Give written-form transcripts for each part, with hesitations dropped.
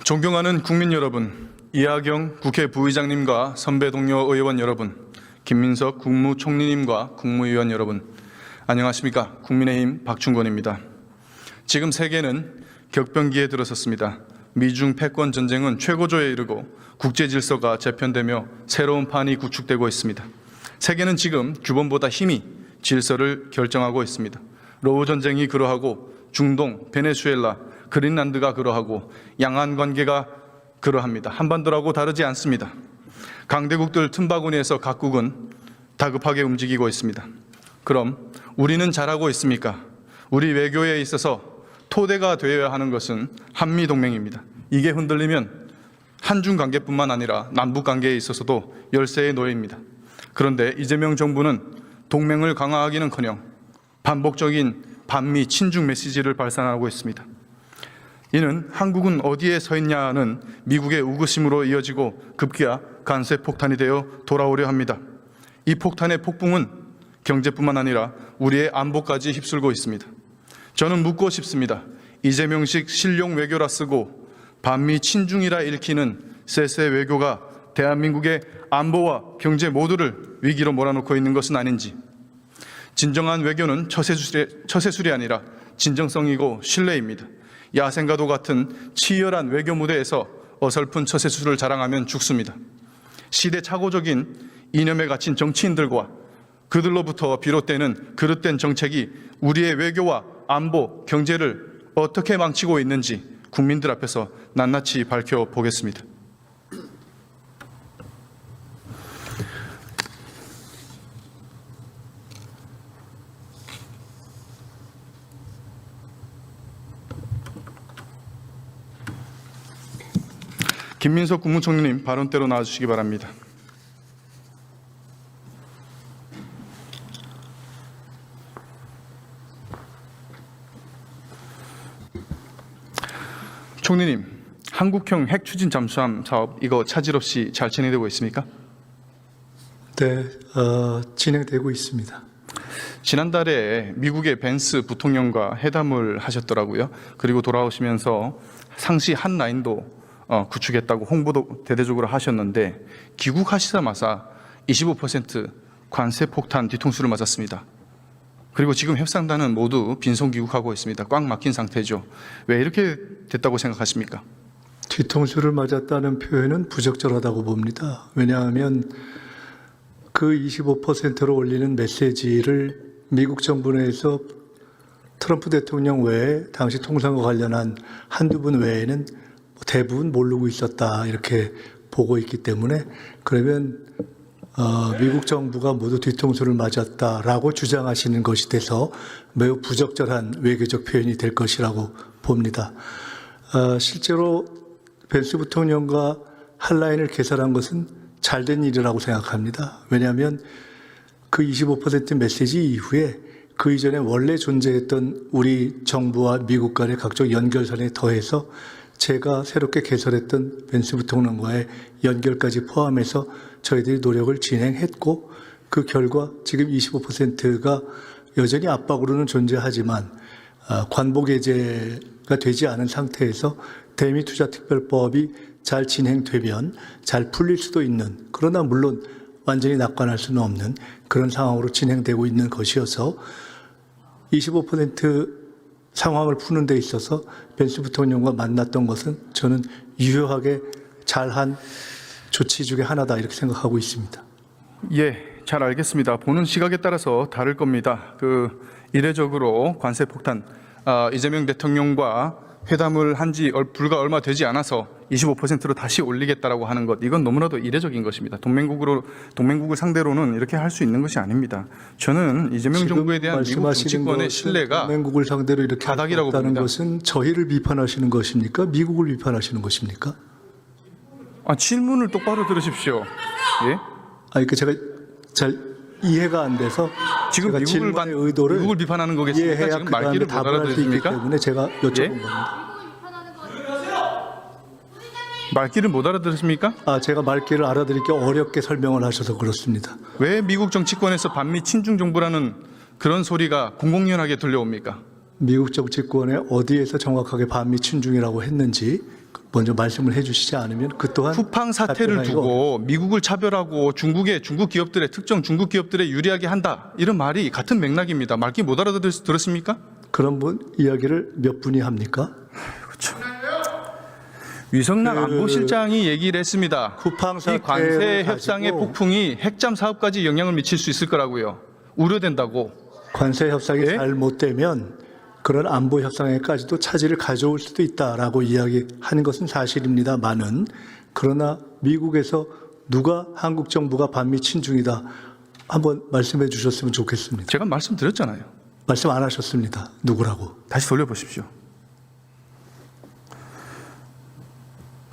존경하는 국민 여러분, 이하경 국회 부의장님과 선배 동료 의원 여러분, 김민석 국무총리님과 국무위원 여러분, 안녕하십니까? 국민의힘 박충권입니다. 지금 세계는 격변기에 들어섰습니다. 미중 패권 전쟁은 최고조에 이르고 국제 질서가 재편되며 새로운 판이 구축되고 있습니다. 세계는 지금 주번보다 힘이 질서를 결정하고 있습니다. 로우 전쟁이 그러하고 중동, 베네수엘라, 그린란드가 그러하고 양안 관계가 그러합니다. 한반도라고 다르지 않습니다. 강대국들 틈바구니에서 각국은 다급하게 움직이고 있습니다. 그럼 우리는 잘하고 있습니까? 우리 외교에 있어서 토대가 되어야 하는 것은 한미동맹입니다. 이게 흔들리면 한중 관계뿐만 아니라 남북 관계에 있어서도 열세의 노예입니다. 그런데 이재명 정부는 동맹을 강화하기는커녕 반복적인 반미 친중 메시지를 발산하고 있습니다. 이는 한국은 어디에 서 있냐는 미국의 우구심으로 이어지고 급기야 간세 폭탄이 되어 돌아오려 합니다. 이 폭탄의 폭풍은 경제뿐만 아니라 우리의 안보까지 휩쓸고 있습니다. 저는 묻고 싶습니다. 이재명식 실용 외교라 쓰고 반미 친중이라 읽히는 쎄쎄 외교가 대한민국의 안보와 경제 모두를 위기로 몰아넣고 있는 것은 아닌지, 진정한 외교는 처세술이 아니라 진정성이고 신뢰입니다. 야생과도 같은 치열한 외교 무대에서 어설픈 처세술을 자랑하면 죽습니다. 시대착오적인 이념에 갇힌 정치인들과 그들로부터 비롯되는 그릇된 정책이 우리의 외교와 안보, 경제를 어떻게 망치고 있는지 국민들 앞에서 낱낱이 밝혀보겠습니다. 김민석 국무총리님, 발언대로 나와주시기 바랍니다. 총리님, 한국형 핵 추진 잠수함 사업 이거 차질 없이 잘 진행되고 있습니까? 네, 진행되고 있습니다. 지난달에 미국의 벤스 부통령과 회담을 하셨더라고요. 그리고 돌아오시면서 상시 한 라인도 구축했다고 홍보도 대대적으로 하셨는데, 귀국하시자마자 25% 관세 폭탄 뒤통수를 맞았습니다. 그리고 지금 협상단은 모두 빈손 귀국하고 있습니다. 꽉 막힌 상태죠. 왜 이렇게 됐다고 생각하십니까? 뒤통수를 맞았다는 표현은 부적절하다고 봅니다. 왜냐하면 그 25%로 올리는 메시지를 미국 정부 내에서 트럼프 대통령 외에 당시 통상과 관련한 한두 분 외에는 대부분 모르고 있었다, 이렇게 보고 있기 때문에, 그러면 미국 정부가 모두 뒤통수를 맞았다라고 주장하시는 것이 돼서 매우 부적절한 외교적 표현이 될 것이라고 봅니다. 실제로 벤스 부통령과 한 라인을 개설한 것은 잘된 일이라고 생각합니다. 왜냐하면 그 25% 메시지 이후에 그 이전에 원래 존재했던 우리 정부와 미국 간의 각종 연결선에 더해서 제가 새롭게 개설했던 벤스 부통령과의 연결까지 포함해서 저희들이 노력을 진행했고, 그 결과 지금 25%가 여전히 압박으로는 존재하지만 관보게재가 되지 않은 상태에서 대미투자특별법이 잘 진행되면 잘 풀릴 수도 있는, 그러나 물론 완전히 낙관할 수는 없는 그런 상황으로 진행되고 있는 것이어서 25% 상황을 푸는 데 있어서 벤스 부통령과 만났던 것은 저는 유효하게 잘한 조치 중에 하나다, 이렇게 생각하고 있습니다. 예, 잘 알겠습니다. 보는 시각에 따라서 다를 겁니다. 이례적으로 관세 폭탄, 이재명 대통령과 회담을 한 지 불과 얼마 되지 않아서 25%로 다시 올리겠다라고 하는 것, 이건 너무나도 이례적인 것입니다. 동맹국을 상대로는 이렇게 할 수 있는 것이 아닙니다. 저는 이재명 정부에 대한 미국 정치권의 신뢰가 동맹국을 상대로 이렇게 바닥이라고 한다는 봅니다. 것은 저희를 비판하시는 것입니까? 미국을 비판하시는 것입니까? 질문을 똑바로 들으십시오. 예? 그러니까 제가 잘 이해가 안 돼서 지금 미국을 비판하는 거겠습니까? 이해해야 지금 말귀를 못 답을 할 수 있기 알아들으십니까? 때문에 제가 여쭤본 예? 겁니다. 말귀를 못 알아들으십니까? 제가 말귀를 알아듣기 어렵게 설명을 하셔서 그렇습니다. 왜 미국 정치권에서 반미 친중 정부라는 그런 소리가 공공연하게 들려옵니까? 미국 정치권에 어디에서 정확하게 반미 친중이라고 했는지 먼저 말씀을 해주시지 않으면 그 또한 쿠팡 사태를 답변하기가 두고 미국을 차별하고 중국 기업들의 특정 중국 기업들에 유리하게 한다 이런 말이 같은 맥락입니다. 말기 못 알아들었습니까? 그런 이야기를 몇 분이 합니까? 위성락 안보실장이 얘기를 했습니다. 쿠팡 이 사태를 관세 협상의 가지고 폭풍이 핵잠 사업까지 영향을 미칠 수 있을 거라고요. 우려된다고. 관세 협상이 예? 잘못되면 그런 안보 협상에까지도 차질을 가져올 수도 있다라고 이야기하는 것은 사실입니다만은, 그러나 미국에서 누가 한국 정부가 반미 친중이다 한번 말씀해 주셨으면 좋겠습니다. 제가 말씀드렸잖아요. 말씀 안 하셨습니다. 누구라고? 다시 돌려보십시오.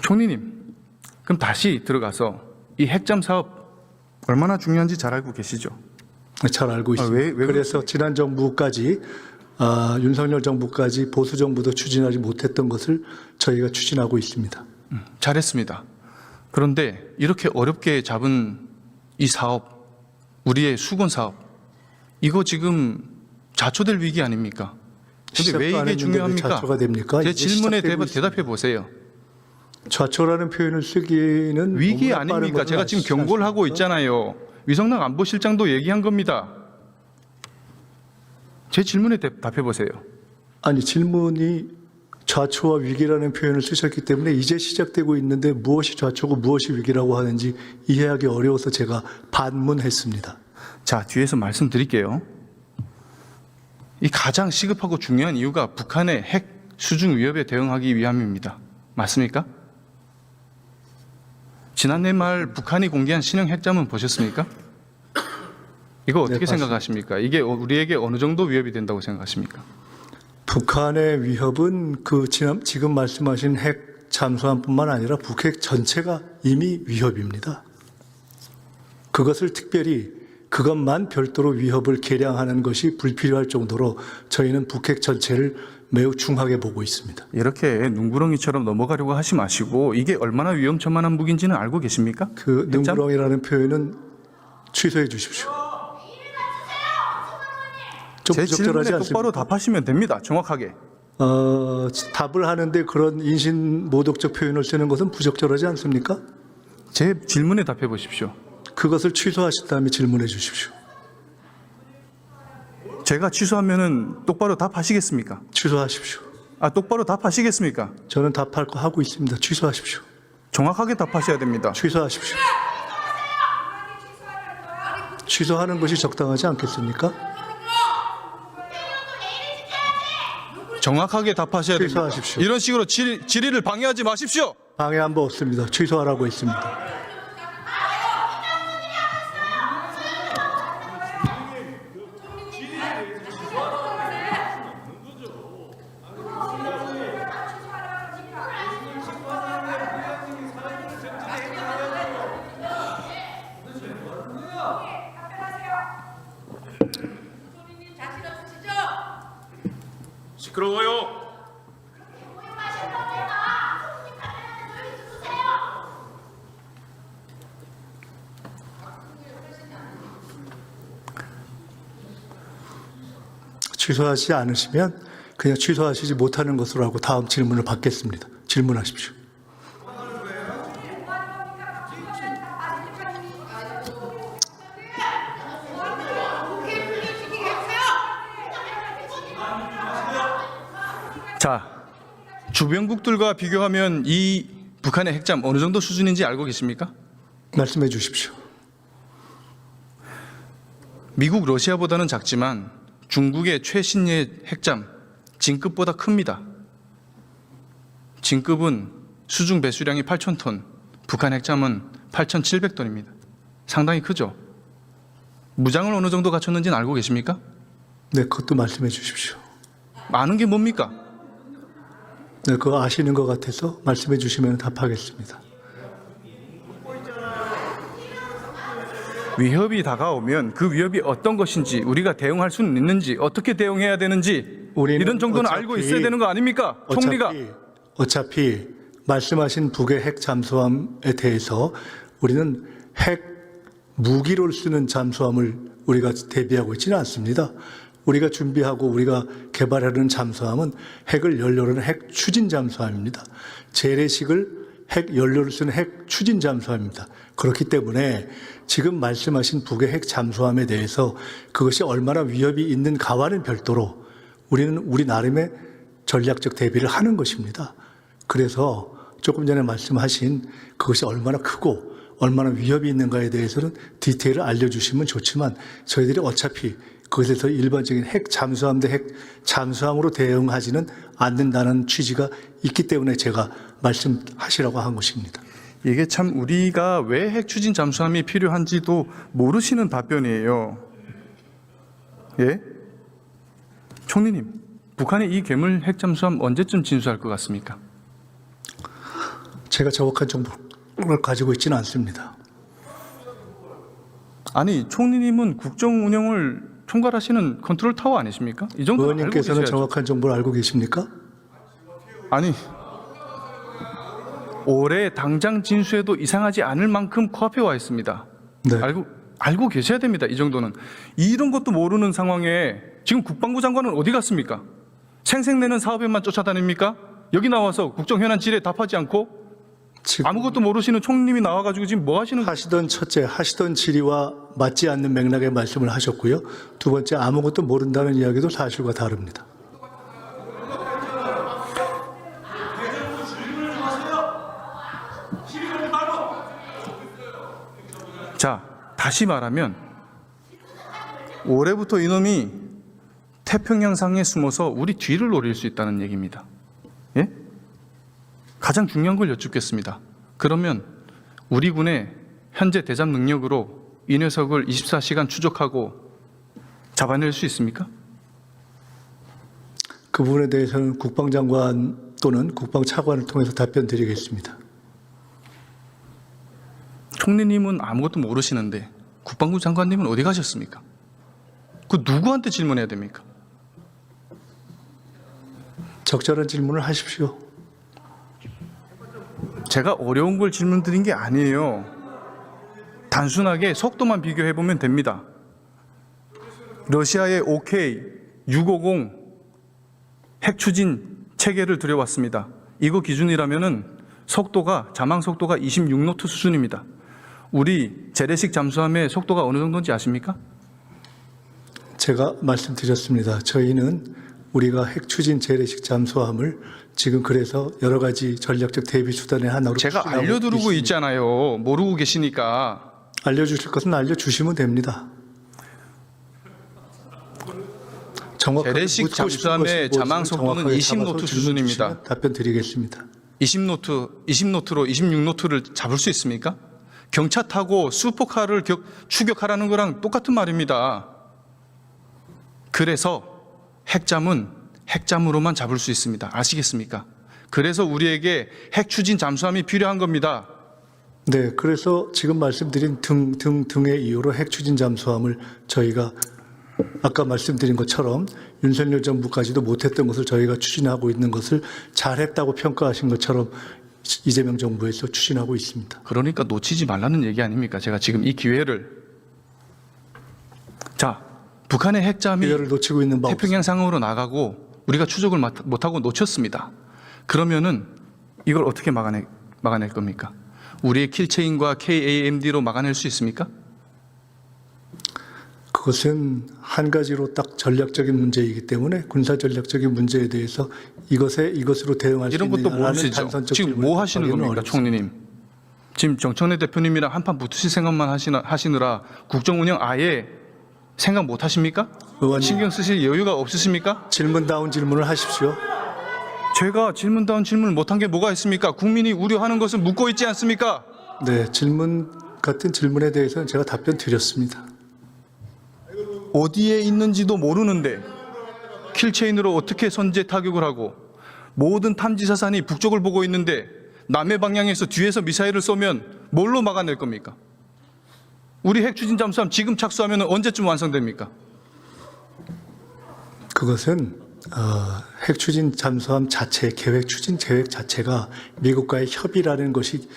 총리님, 그럼 다시 들어가서 이 핵잠 사업 얼마나 중요한지 잘 알고 계시죠? 잘 알고 있습니다. 왜 그래서 지난 정부까지 윤석열 정부까지 보수 정부도 추진하지 못했던 것을 저희가 추진하고 있습니다. 잘했습니다. 그런데 이렇게 어렵게 잡은 이 사업, 우리의 수건 사업, 이거 지금 자초될 위기 아닙니까? 근데 왜 시작도 안 이게 했는데 왜 중요합니까? 자초가 됩니까? 제 이제 질문에 시작되고 대답해 보세요. 좌초라는 표현을 쓰기는 위기 너무나 빠른 아닙니까? 것을 제가 지금 아시지 경고를 하고 않습니까? 있잖아요. 위성락 안보실장도 얘기한 겁니다. 제 질문에 답해 보세요. 아니, 질문이 좌초와 위기라는 표현을 쓰셨기 때문에 이제 시작되고 있는데 무엇이 좌초고 무엇이 위기라고 하는지 이해하기 어려워서 제가 반문했습니다. 자, 뒤에서 말씀드릴게요. 이 가장 시급하고 중요한 이유가 북한의 핵 수중 위협에 대응하기 위함입니다. 맞습니까? 지난해 말 북한이 공개한 신형 핵잠은 보셨습니까? 이거 어떻게 봤습니다. 생각하십니까? 이게 우리에게 어느 정도 위협이 된다고 생각하십니까? 북한의 위협은 지금 말씀하신 핵 잠수함뿐만 아니라 북핵 전체가 이미 위협입니다. 그것을 특별히 그것만 별도로 위협을 계량하는 것이 불필요할 정도로 저희는 북핵 전체를 매우 중하게 보고 있습니다. 이렇게 눈구렁이처럼 넘어가려고 하지 마시고 이게 얼마나 위험천만한 무기인지는 알고 계십니까? 그 핵잠? 능구렁이라는 표현은 취소해 주십시오. 좀 제 질문에 부적절하지 않습니까? 똑바로 답하시면 됩니다. 정확하게. 답을 하는데 그런 인신 모독적 표현을 쓰는 것은 부적절하지 않습니까? 제 질문에 답해 보십시오. 그것을 취소하신 다음에 질문해 주십시오. 제가 취소하면은 똑바로 답하시겠습니까? 취소하십시오. 똑바로 답하시겠습니까? 저는 답할 거 하고 있습니다. 취소하십시오. 정확하게 답하셔야 됩니다. 취소하십시오. 취소하는 것이 적당하지 않겠습니까? 정확하게 답하셔야 됩니다. 취소하십시오. 이런 식으로 질의를 방해하지 마십시오. 방해한 바 없습니다. 취소하라고 했습니다. 시끄러워요. 취소하지 않으시면 그냥 취소하시지 못하는 것으로 하고 다음 질문을 받겠습니다. 질문하십시오. 자, 주변국들과 비교하면 이 북한의 핵잠 어느 정도 수준인지 알고 계십니까? 말씀해 주십시오. 미국, 러시아보다는 작지만 중국의 최신의 핵잠 진급보다 큽니다. 진급은 수중 배수량이 8,000톤, 북한 핵잠은 8,700톤입니다. 상당히 크죠? 무장을 어느 정도 갖췄는지는 알고 계십니까? 네, 그것도 말씀해 주십시오. 아는 게 뭡니까? 네, 그거 아시는 것 같아서 말씀해 주시면 답하겠습니다. 위협이 다가오면 그 위협이 어떤 것인지 우리가 대응할 수는 있는지 어떻게 대응해야 되는지 우리는 이런 정도는 어차피- 알고 있어야 되는 거 아닙니까? 총리가. 어차피 말씀하신 북의 핵 잠수함에 대해서 우리는 핵 무기를 쓰는 잠수함을 우리가 대비하고 있지는 않습니다. 우리가 준비하고 우리가 개발하려는 잠수함은 핵을 연료로 하는 핵 추진 잠수함입니다. 재래식을 핵 연료를 쓰는 핵 추진 잠수함입니다. 그렇기 때문에 지금 말씀하신 북의 핵 잠수함에 대해서 그것이 얼마나 위협이 있는가와는 별도로 우리는 우리 나름의 전략적 대비를 하는 것입니다. 그래서 조금 전에 말씀하신 그것이 얼마나 크고 얼마나 위협이 있는가에 대해서는 디테일을 알려주시면 좋지만 저희들이 어차피 그것에서 일반적인 핵 잠수함 대 핵 잠수함으로 대응하지는 않는다는 취지가 있기 때문에 제가 말씀하시라고 한 것입니다. 이게 참 우리가 왜 핵 추진 잠수함이 필요한지도 모르시는 답변이에요. 예? 총리님, 북한이 이 괴물 핵 잠수함 언제쯤 진수할 것 같습니까? 제가 정확한 정보를 가지고 있지는 않습니다. 아니, 총리님은 국정 운영을 총괄하시는 컨트롤 타워 아니십니까? 이 정도 알고 의원님께서는 계셔야죠. 정확한 정보를 알고 계십니까? 아니, 올해 당장 진수해도 이상하지 않을 만큼 코앞에 와 있습니다. 네. 알고 계셔야 됩니다. 이 정도는. 이런 것도 모르는 상황에 지금 국방부 장관은 어디 갔습니까? 생색내는 사업에만 쫓아다닙니까? 여기 나와서 국정 현안 질의에 답하지 않고 지금 아무것도 모르시는 총리님이 나와가지고 지금 뭐 하시는 거예요? 하시던 질의와 맞지 않는 맥락의 말씀을 하셨고요. 두 번째, 아무것도 모른다는 이야기도 사실과 다릅니다. 자, 다시 말하면 올해부터 이놈이 태평양상에 숨어서 우리 뒤를 노릴 수 있다는 얘기입니다. 예? 가장 중요한 걸 여쭙겠습니다. 그러면 우리 군의 현재 대잠 능력으로 이 녀석을 24시간 추적하고 잡아낼 수 있습니까? 그 부분에 대해서는 국방장관 또는 국방차관을 통해서 답변 드리겠습니다. 총리님은 아무것도 모르시는데 국방부 장관님은 어디 가셨습니까? 그 누구한테 질문해야 됩니까? 적절한 질문을 하십시오. 제가 어려운 걸 질문 드린 게 아니에요. 단순하게 속도만 비교해 보면 됩니다. 러시아의 OK 650 핵 추진 체계를 들여왔습니다. 이거 기준이라면은 속도가 자망 속도가 26노트 수준입니다. 우리 재래식 잠수함의 속도가 어느 정도인지 아십니까? 제가 말씀드렸습니다. 저희는 우리가 핵 추진 재래식 잠수함을 지금 그래서 여러 가지 전략적 대비 수단의 하나로 제가 추진하고 알려드리고 있습니다. 있잖아요. 모르고 계시니까. 알려주실 것은 알려주시면 됩니다. 정확하게 재래식 묻고 싶은 잠수함의 것이 자망 무엇인지 속도는 정확하게 20 잡아서 노트 질문 수준입니다. 주시면 답변 드리겠습니다. 20노트로 26노트를 잡을 수 있습니까? 경차 타고 슈퍼카를 추격하라는 거랑 똑같은 말입니다. 그래서 핵잠은 핵잠으로만 잡을 수 있습니다. 아시겠습니까? 그래서 우리에게 핵 추진 잠수함이 필요한 겁니다. 네, 그래서 지금 말씀드린 등의 이유로 핵 추진 잠수함을 저희가 아까 말씀드린 것처럼 윤석열 정부까지도 못했던 것을 저희가 추진하고 있는 것을 잘했다고 평가하신 것처럼 이재명 정부에서 추진하고 있습니다. 그러니까 놓치지 말라는 얘기 아닙니까? 제가 지금 이 기회를. 자, 북한의 핵잠이 기회를 놓치고 있는 바 태평양 상으로 나가고 우리가 추적을 못하고 놓쳤습니다. 그러면은 이걸 어떻게 막아낼 겁니까? 우리의 킬체인과 KAMD로 막아낼 수 있습니까? 그것은 한 가지로 딱 전략적인 문제이기 때문에 군사 전략적인 문제에 대해서 이것으로 대응할 수 이런 것도 있느냐라는 모르시죠? 단선적 지금 질문을 뭐 하시는 답하기는 겁니까, 어렵습니다. 총리님? 지금 정청래 대표님이랑 한판 붙으실 생각만 하시느라 국정 운영 아예 생각 못 하십니까? 의원님. 신경 쓰실 여유가 없으십니까? 질문다운 질문을 하십시오. 제가 질문다운 질문을 못한 게 뭐가 있습니까? 국민이 우려하는 것은 묻고 있지 않습니까? 네, 질문 같은 질문에 대해서는 제가 답변 드렸습니다. 어디에 있는지도 모르는데 킬체인으로 어떻게 선제 타격을 하고 모든 탐지 사산이 북쪽을 보고 있는데 남해 방향에서 뒤에서 미사일을 쏘면 뭘로 막아낼 겁니까? 우리 핵 추진 잠수함 지금 착수하면 언제쯤 완성됩니까? 그것은 핵 추진 잠수함 자체 계획 자체가 미국과의 협의라는 것이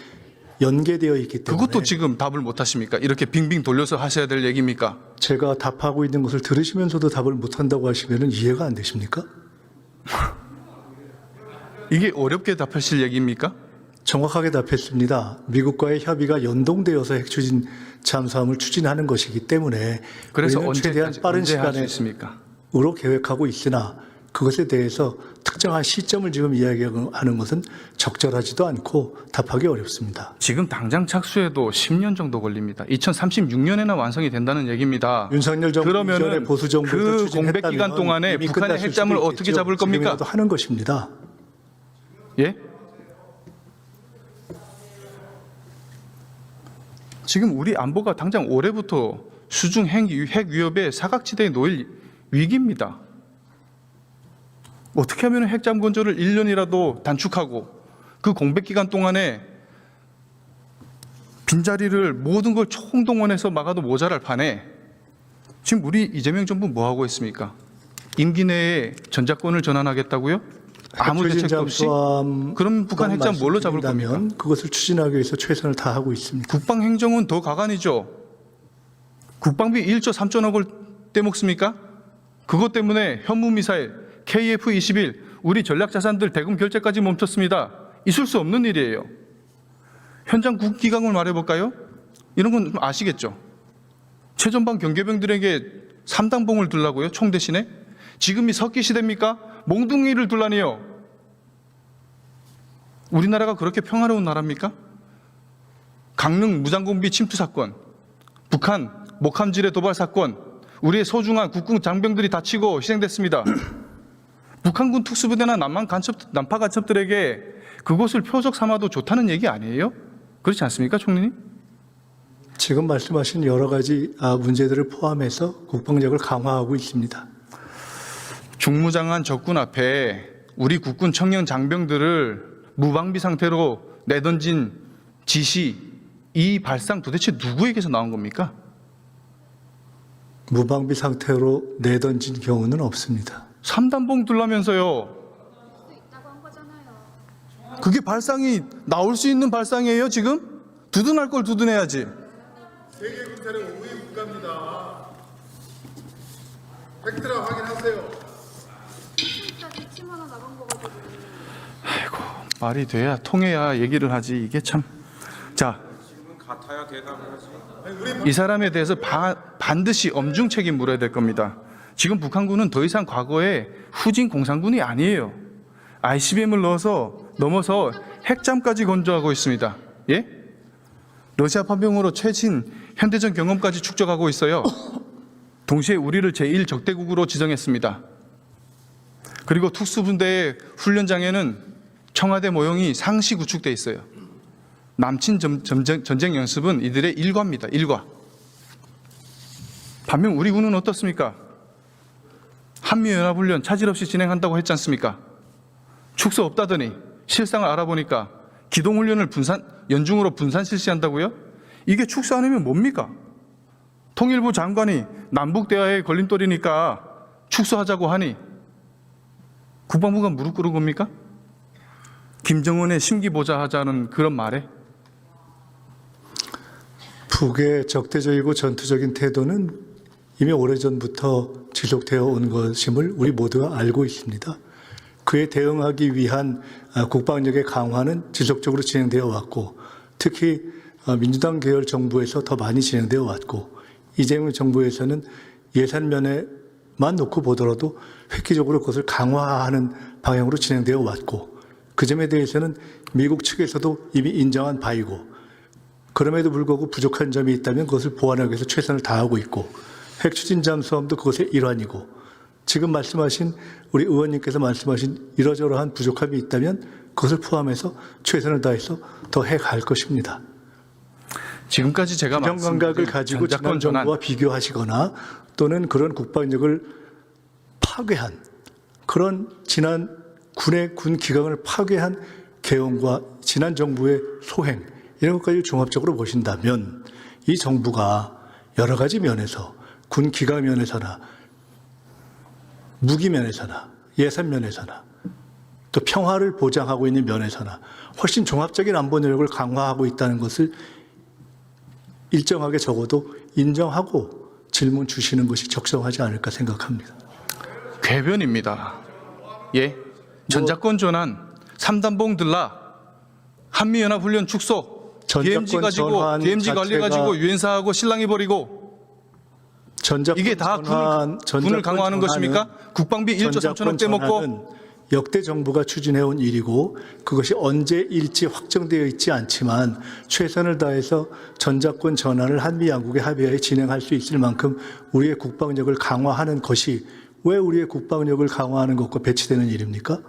연계되어 있기 때문에 그것도 지금 답을 못 하십니까? 이렇게 빙빙 돌려서 하셔야 될 얘기입니까? 제가 답하고 있는 것을 들으시면서도 답을 못한다고 하시면 이해가 안 되십니까? 이게 어렵게 답하실 얘기입니까? 정확하게 답했습니다. 미국과의 협의가 연동되어서 핵추진 잠수함을 추진하는 것이기 때문에 그래서 우리는 최대한 빠른 언제 할 수 시간에 있습니까? 으로 계획하고 있으나 그것에 대해서 특정한 시점을 지금 이야기하는 것은 적절하지도 않고 답하기 어렵습니다. 지금 당장 착수해도 10년 정도 걸립니다. 2036년에나 완성이 된다는 얘기입니다. 윤석열 정부 이전에 그러면은 보수 정부에서 그 추진했다면 공백 기간 동안에 이미 북한의 끝났을 핵잠을 수도 어떻게 있겠죠. 잡을 겁니까? 지금이라도 하는 것입니다. 예? 지금 우리 안보가 당장 올해부터 수중 핵 위협의 사각지대에 놓일 위기입니다. 어떻게 하면 핵잠 건조를 1년이라도 단축하고 그 공백 기간 동안에 빈자리를 모든 걸 총동원해서 막아도 모자랄 판에 지금 우리 이재명 정부 뭐 하고 있습니까? 임기 내에 전작권을 전환하겠다고요? 아무 핵추진 대책도 없이? 잠수함 그럼 북한 핵잠 뭘로 잡을 겁니까? 말씀드린다면 그것을 추진하기 위해서 최선을 다하고 있습니다. 국방행정은 더 가관이죠. 국방비 1조 3천억을 떼먹습니까? 그것 때문에 현무미사일 KF-21 우리 전략자산들 대금 결제까지 멈췄습니다. 있을 수 없는 일이에요. 현장 국기강을 말해볼까요? 이런 건 좀 아시겠죠? 최전방 경계병들에게 3단봉을 둘라고요? 총 대신에? 지금이 석기 시대입니까? 몽둥이를 둘라니요. 우리나라가 그렇게 평화로운 나라입니까? 강릉 무장공비 침투 사건, 북한 목함질의 도발 사건, 우리의 소중한 국군 장병들이 다치고 희생됐습니다. 북한군 특수부대나 남파 간첩들에게 그것을 표적 삼아도 좋다는 얘기 아니에요? 그렇지 않습니까, 총리님? 지금 말씀하신 여러 가지 문제들을 포함해서 국방력을 강화하고 있습니다. 중무장한 적군 앞에 우리 국군 청년 장병들을 무방비 상태로 내던진 지시, 이 발상 도대체 누구에게서 나온 겁니까? 무방비 상태로 내던진 경우는 없습니다. 3단봉 둘라면서요. 그게 발상이 나올 수 있는 발상이에요, 지금? 두둔할 걸 두둔해야지. 세계 군사력 5위 국가입니다. 팩트라 확인하세요. 말이 돼야 통해야 얘기를 하지. 이게 참. 자, 같아야 대답을 하지. 이 사람에 대해서 반드시 엄중 책임 물어야 될 겁니다. 지금 북한군은 더 이상 과거의 후진 공산군이 아니에요. ICBM을 넘어서 핵잠까지 건조하고 있습니다. 예? 러시아 파병으로 최신 현대전 경험까지 축적하고 있어요. 동시에 우리를 제1적대국으로 지정했습니다. 그리고 특수분대의 훈련장에는 청와대 모형이 상시 구축돼 있어요. 남친 전쟁 연습은 이들의 일과입니다. 일과. 반면 우리 군은 어떻습니까? 한미연합훈련 차질 없이 진행한다고 했지 않습니까? 축소 없다더니 실상을 알아보니까 기동훈련을 연중으로 분산 실시한다고요? 이게 축소 아니면 뭡니까? 통일부 장관이 남북 대화에 걸림돌이니까 축소하자고 하니 국방부가 무릎 꿇은 겁니까? 김정은의 심기보자 하자는 그런 말에? 북의 적대적이고 전투적인 태도는 이미 오래전부터 지속되어 온 것임을 우리 모두가 알고 있습니다. 그에 대응하기 위한 국방력의 강화는 지속적으로 진행되어 왔고, 특히 민주당 계열 정부에서 더 많이 진행되어 왔고, 이재명 정부에서는 예산 면에만 놓고 보더라도 획기적으로 그것을 강화하는 방향으로 진행되어 왔고, 그 점에 대해서는 미국 측에서도 이미 인정한 바이고, 그럼에도 불구하고 부족한 점이 있다면 그것을 보완하기 위해서 최선을 다하고 있고, 핵추진 잠수함도 그것의 일환이고, 지금 말씀하신 우리 의원님께서 말씀하신 이러저러한 부족함이 있다면 그것을 포함해서 최선을 다해서 더 해갈 것입니다. 지금까지 제가 경 감각을 가지고 지난 정부와 비교하시거나 또는 그런 국방력을 파괴한 그런 지난 군 기강을 파괴한 개헌과 지난 정부의 소행 이런 것까지 종합적으로 보신다면 이 정부가 여러 가지 면에서 군 기강 면에서나 무기 면에서나 예산 면에서나 또 평화를 보장하고 있는 면에서나 훨씬 종합적인 안보 노력을 강화하고 있다는 것을 일정하게 적어도 인정하고 질문 주시는 것이 적성하지 않을까 생각합니다. 궤변입니다. 예, 전자권 전환, 3단봉 들라, 한미연합훈련 축소, DMZ 가지고 전환 DMZ 관리 자체가- 가지고 유엔사하고 실랑이 벌이고 전자권 이게 다 군을 강화하는 것입니까? 국방비 1조 3천억 떼먹고 역대 정부가 추진해온 일이고 그것이 언제일지 확정되어 있지 않지만 최선을 다해서 전자권 전환을 한미 양국의 합의하에 진행할 수 있을 만큼 우리의 국방력을 강화하는 것이 왜 우리의 국방력을 강화하는 것과 배치되는 일입니까?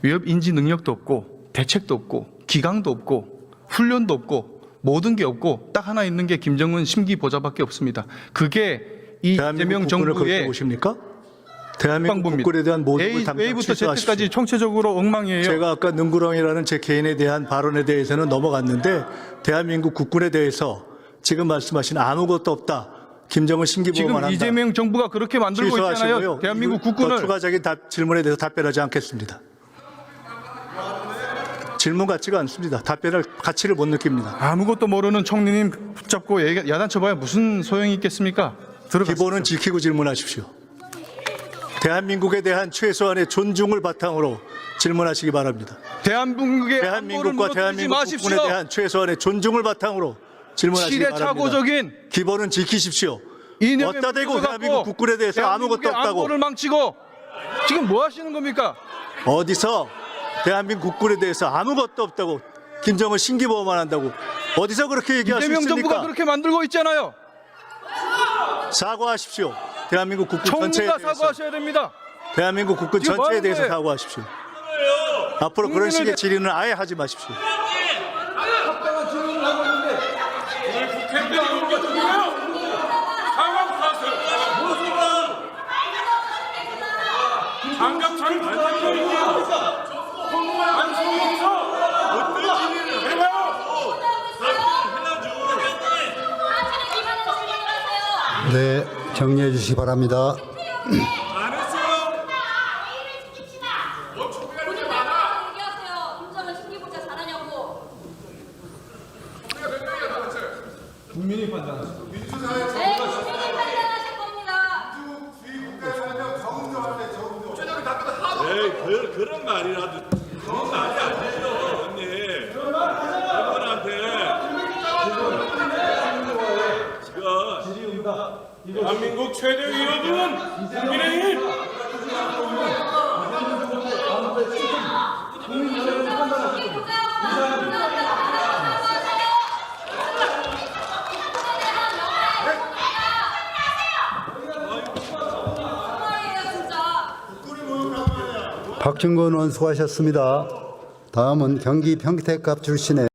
위협 인지 능력도 없고 대책도 없고 기강도 없고 훈련도 없고 모든 게 없고 딱 하나 있는 게 김정은 심기 보좌밖에 없습니다. 그게 이 이재명 대한민국 국군을 그렇게 정부의 보십니까? 대한민국 국방부입니다. 국군에 대한 모든 걸 당장 A부터 Z까지 취소하십시오. 총체적으로 엉망이에요. 제가 아까 능구렁이라는 제 개인에 대한 발언에 대해서는 넘어갔는데 대한민국 국군에 대해서 지금 말씀하신 아무것도 없다. 김정은 심기보호만 지금 한다. 이재명 정부가 그렇게 만들고 있잖아요. 취소하시고요. 대한민국 더 국군을. 추가적인 질문에 대해서 답변하지 않겠습니다. 질문 같지가 않습니다. 답변할 가치를 못 느낍니다. 아무것도 모르는 총리님 붙잡고 야단쳐봐야 무슨 소용이 있겠습니까? 들어가십시오. 기본은 지키고 질문하십시오. 대한민국에 대한 최소한의 존중을 바탕으로 질문하시기 바랍니다. 대한민국의 안보를 대한민국과 무너뜨리지 대한민국 마십시오. 국군에 대한 최소한의 존중을 바탕으로 질문하시기 바랍니다. 시대착오적인 기본은 지키십시오. 이념에 어디다 대고 물들어갖고 대한민국 국군에 대해서 아무것도 대한민국의 없다고. 안보를 망치고 지금 뭐 하시는 겁니까? 어디서 대한민국 국군에 대해서 아무것도 없다고 김정은 심기보호만 한다고 어디서 그렇게 얘기할 수 이재명 정부가 있습니까? 그렇게 만들고 있잖아요. 사과하십시오. 대한민국 국군 전체에 총리가 대해서. 사과하셔야 됩니다. 대한민국 국군 지금 뭐 전체에 하는 대해서 거예요? 사과하십시오. 앞으로 그런 국민을 식의 질의는 아예 하지 마십시오. 합당한 질문을 하고 있는데 장갑차를 만들고 안성에서 어떤 질의를 해봐요. 네, 정리해 주시기 바랍니다. 안 했어요. 김정은 심리보자 잘하냐고. 국민이 판단하죠. 네, 국민이 판단하실 겁니다. 그런 말이라도 그런 말이 안 되죠, 언니. 그분한테 지금 대한민국 최대 위협은 국민의힘. 박준건 의원 수고하셨습니다. 다음은 경기 평택갑 출신의